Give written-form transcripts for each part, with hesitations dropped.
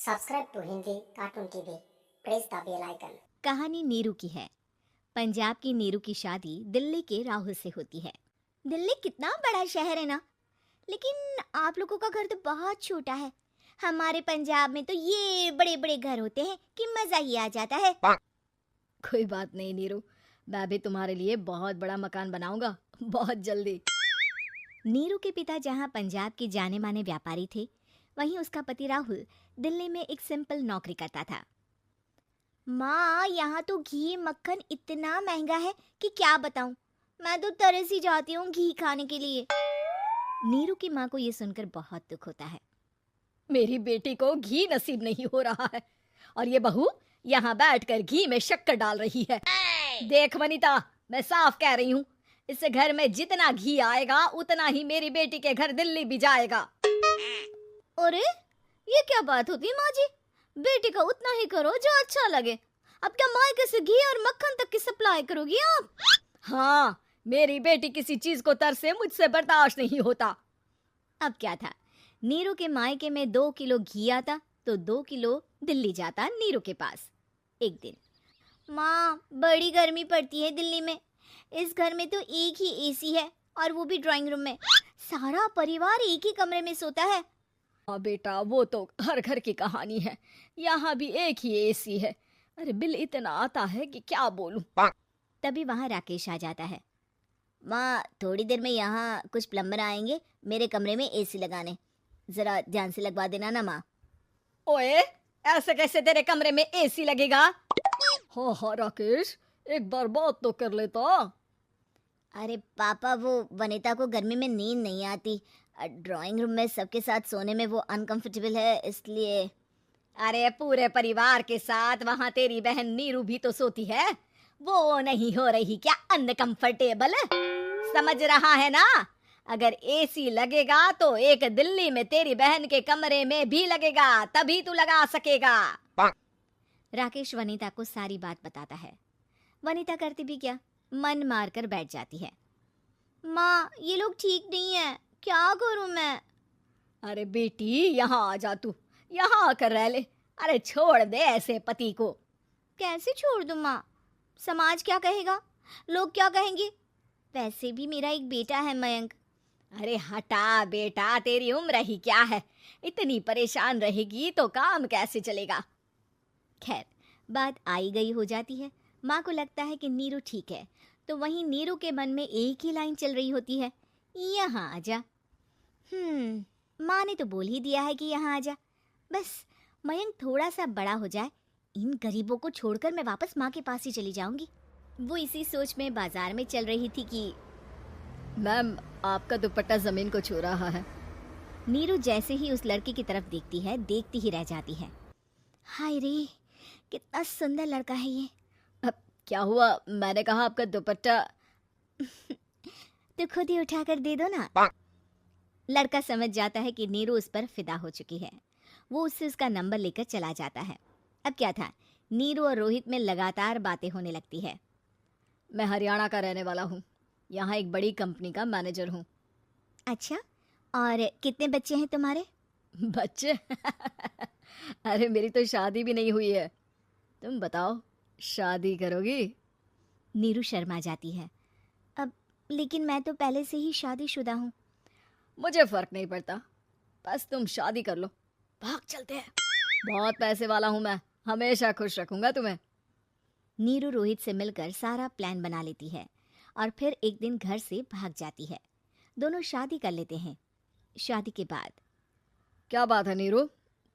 Subscribe to Hindi Cartoon TV. Press the bell icon. कहानी नीरू की है। पंजाब की नीरू की शादी दिल्ली के राहुल से होती है। दिल्ली कितना बड़ा शहर है ना, लेकिन आप लोगों का घर तो बहुत छोटा है। हमारे पंजाब में तो ये बड़े बड़े घर होते हैं कि मजा ही आ जाता है। कोई बात नहीं नीरू, मैं भी तुम्हारे लिए बहुत बड़ा मकान बनाऊंगा बहुत जल्दी। नीरू के पिता जहाँ पंजाब के जाने माने व्यापारी थे, वहीं उसका पति राहुल दिल्ली में एक सिंपल नौकरी करता था। माँ, यहाँ तो घी मक्खन इतना महंगा है कि क्या बताऊं। मैं तो तरस ही जाती हूँ घी खाने के लिए। नीरू की माँ को ये सुनकर बहुत दुख होता है। मेरी बेटी को घी नसीब नहीं हो रहा है और ये बहू यहाँ बैठकर घी में शक्कर डाल रही है। देख वनिता, मैं साफ कह रही हूँ, इस घर में जितना घी आएगा उतना ही मेरी बेटी के घर दिल्ली भी जाएगा। अरे ये क्या बात होती है माँ जी? बेटी का उतना ही करो जो अच्छा लगे। अब क्या मायके से घी और मक्खन तक की सप्लाई करोगी आप? हाँ, मेरी बेटी किसी चीज को तरसे मुझसे बर्दाश्त नहीं होता। अब क्या था, नीरू के मायके में 2 किलो घी आता तो 2 किलो दिल्ली जाता नीरू के पास। एक दिन, माँ बड़ी गर्मी पड़ती है दिल्ली में। इस घर में तो एक ही एसी है और वो भी ड्राइंग रूम में। सारा परिवार एक ही कमरे में सोता है। हाँ बेटा, वो तो हर घर की कहानी है। यहाँ भी एक ही एसी है। अरे बिल इतना आता है कि क्या बोलूं। तभी वहाँ राकेश आ जाता है। माँ, थोड़ी देर में यहाँ कुछ प्लम्बर आएंगे मेरे कमरे में एसी लगाने। जरा ध्यान से लगवा देना ना माँ। ओए, ऐसे कैसे तेरे कमरे में एसी लगेगा? हाँ राकेश, एक बार बात तो कर लेता। अरे पापा, वो वनिता को गर्मी में नींद नहीं आती। ड्राइंग रूम में सबके साथ सोने में वो अनकंफर्टेबल है, इसलिए। अरे पूरे परिवार के साथ वहाँ तेरी बहन नीरू भी तो सोती है। वो नहीं हो रही क्या अनकंफर्टेबल? समझ रहा है ना? अगर एसी लगेगा तो एक दिल्ली में तेरी बहन के कमरे में भी लगेगा, तभी तू लगा सकेगा। राकेश वनिता को सारी बात बताता है। वनिता करती भी क्या, मन मार कर बैठ जाती है। माँ, ये लोग ठीक नहीं है, क्या करूं मैं? अरे बेटी, यहाँ आ जा, तू यहाँ आकर रह ले। अरे छोड़ दे ऐसे पति को। कैसे छोड़ दूं माँ? समाज क्या कहेगा, लोग क्या कहेंगे? वैसे भी मेरा एक बेटा है मयंक। अरे हटा बेटा, तेरी उम्र ही क्या है, इतनी परेशान रहेगी तो काम कैसे चलेगा। खैर, बात आई गई हो जाती है। माँ को लगता है कि नीरू ठीक है, तो वहीं नीरू के मन में एक ही लाइन चल रही होती है, यहाँ आ जा। माँ ने तो बोल ही दिया है कि यहाँ आ जा। बस मयंक थोड़ा सा बड़ा हो जाए, इन गरीबों को छोड़कर मैं वापस माँ के पास ही चली जाऊंगी। वो इसी सोच में बाजार में चल रही थी कि मैम, आपका दुपट्टा जमीन को छू रहा है। नीरू जैसे ही उस लड़के की तरफ देखती है, देखती ही रह जाती है। हाय रे, कितना सुंदर लड़का है ये। अब क्या हुआ? मैंने कहा आपका दुपट्टा। तो खुद ही उठाकर दे दो ना। लड़का समझ जाता है कि नीरू उस पर फिदा हो चुकी है। वो उससे उसका नंबर लेकर चला जाता है। अब क्या था, नीरू और रोहित में लगातार बातें होने लगती है। मैं हरियाणा का रहने वाला हूँ, यहाँ एक बड़ी कंपनी का मैनेजर हूँ। अच्छा, और कितने बच्चे हैं तुम्हारे? बच्चे? अरे मेरी तो शादी भी नहीं हुई है। तुम बताओ, शादी करोगी? नीरू शर्मा जाती है। अब लेकिन मैं तो पहले से ही शादीशुदा हूँ। मुझे फर्क नहीं पड़ता, बस तुम शादी कर लो, भाग चलते हैं। बहुत पैसे वाला हूँ मैं, हमेशा खुश रखूंगा तुम्हें। नीरू रोहित से मिलकर सारा प्लान बना लेती है और फिर एक दिन घर से भाग जाती है। दोनों शादी कर लेते हैं। शादी के बाद, क्या बात है नीरू,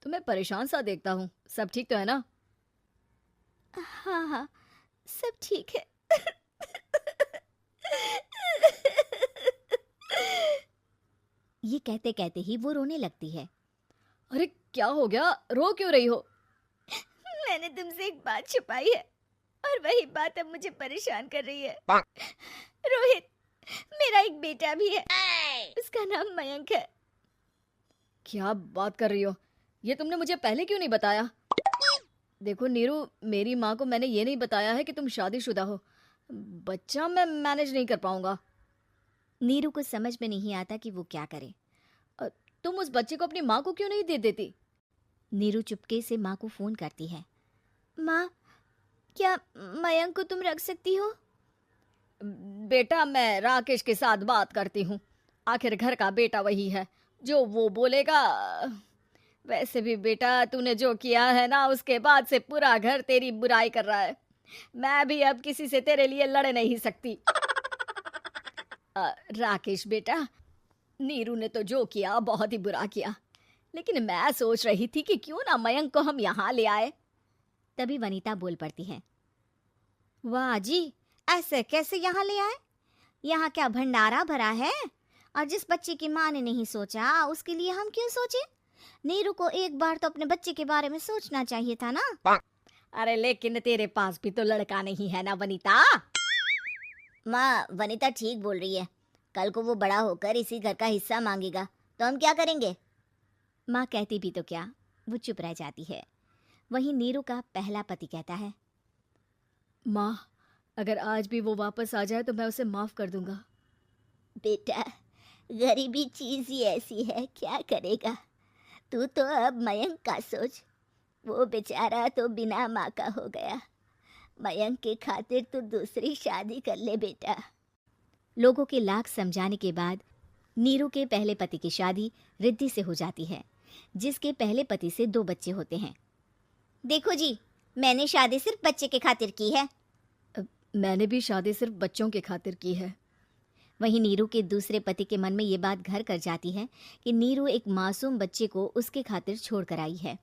तुम्हें परेशान सा देखता हूँ, सब ठीक तो है ना? हाँ हाँ, सब ठीक है। ये कहते कहते ही वो रोने लगती है। अरे क्या हो गया, रो क्यों रही हो? मैंने तुमसे एक बात छुपाई है और वही बात अब मुझे परेशान कर रही है। रोहित, मेरा एक बेटा भी है, उसका नाम मयंक है। क्या बात कर रही हो? ये तुमने मुझे पहले क्यों नहीं बताया? देखो नीरू, मेरी माँ को मैंने ये नहीं बताया है कि तुम शादीशुदा हो। बच्चा मैं मैनेज नहीं कर पाऊंगा। नीरू को समझ में नहीं आता कि वो क्या करे। तुम उस बच्चे को अपनी माँ को क्यों नहीं दे देती? नीरू चुपके से माँ को फोन करती है। माँ, क्या मयंक को तुम रख सकती हो? बेटा, मैं राकेश के साथ बात करती हूँ। आखिर घर का बेटा वही है, जो वो बोलेगा। वैसे भी बेटा, तूने जो किया है ना, उसके बाद से पूरा घर तेरी बुराई कर रहा है। मैं भी अब किसी से तेरे लिए लड़ नहीं सकती। राकेश बेटा, नीरू ने तो जो किया बहुत ही बुरा किया, लेकिन मैं सोच रही थी कि क्यों ना मयंक को हम यहाँ ले आए। तभी वनीता बोल पड़ती है। वाह जी, ऐसे कैसे यहाँ ले आए? यहाँ क्या भंडारा भरा है? और जिस बच्चे की माँ ने नहीं सोचा, उसके लिए हम क्यों सोचे? नीरू को एक बार तो अपने बच्चे के बारे में सोचना चाहिए था ना। अरे लेकिन तेरे पास भी तो लड़का नहीं है ना वनीता। माँ, वनीता ठीक बोल रही है। कल को वो बड़ा होकर इसी घर का हिस्सा मांगेगा तो हम क्या करेंगे? माँ कहती भी तो क्या, वो चुप रह जाती है। वहीं नीरू का पहला पति कहता है। माँ, अगर आज भी वो वापस आ जाए तो मैं उसे माफ कर दूंगा। बेटा, गरीबी चीज ही ऐसी है, क्या करेगा? तू तो अब मयंक का सोच। वो बेचारा तो बिना माँ का हो गया। मयंक के खातिर तू दूसरी शादी कर ले बेटा। लोगों के लाख समझाने के बाद नीरू के पहले पति की शादी रिद्धि से हो जाती है, जिसके पहले पति से 2 बच्चे होते हैं। देखो जी, मैंने शादी सिर्फ बच्चे के खातिर की है। मैंने भी शादी सिर्फ बच्चों के खातिर की है। वहीं नीरू के दूसरे पति के मन में ये बात घर कर जाती है कि नीरू एक मासूम बच्चे को उसके खातिर छोड़ कर आई है।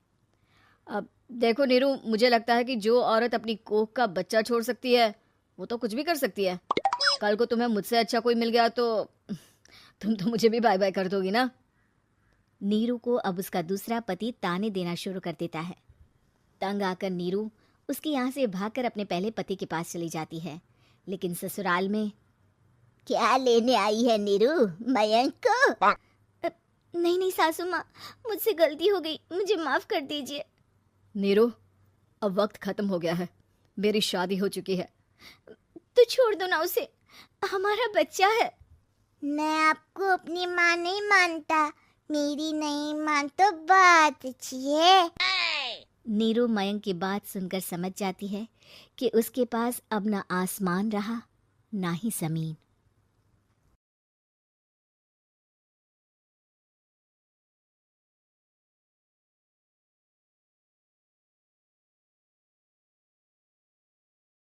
अब देखो नीरू, मुझे लगता है कि जो औरत अपनी कोख का बच्चा छोड़ सकती है, वो तो कुछ भी कर सकती है। कल को तुम्हें मुझसे अच्छा कोई मिल गया तो तुम तो मुझे भी बाय बाय कर दोगी ना। नीरू को अब उसका दूसरा पति ताने देना शुरू कर देता है। तंग आकर नीरू उसके यहाँ से भागकर अपने पहले पति के पास चली जाती है, लेकिन ससुराल में क्या लेने आई है नीरू, मयंक को? नहीं सासू माँ, मुझसे गलती हो गई, मुझे माफ कर दीजिए। नीरू, अब वक्त खत्म हो गया है, मेरी शादी हो चुकी है। तो छोड़ दो ना उसे, हमारा बच्चा है। मैं आपको अपनी माँ नहीं मानता। मेरी नहीं मान तो बात अच्छी है। नीरू मयंक की बात सुनकर समझ जाती है कि उसके पास अब ना आसमान रहा ना ही जमीन।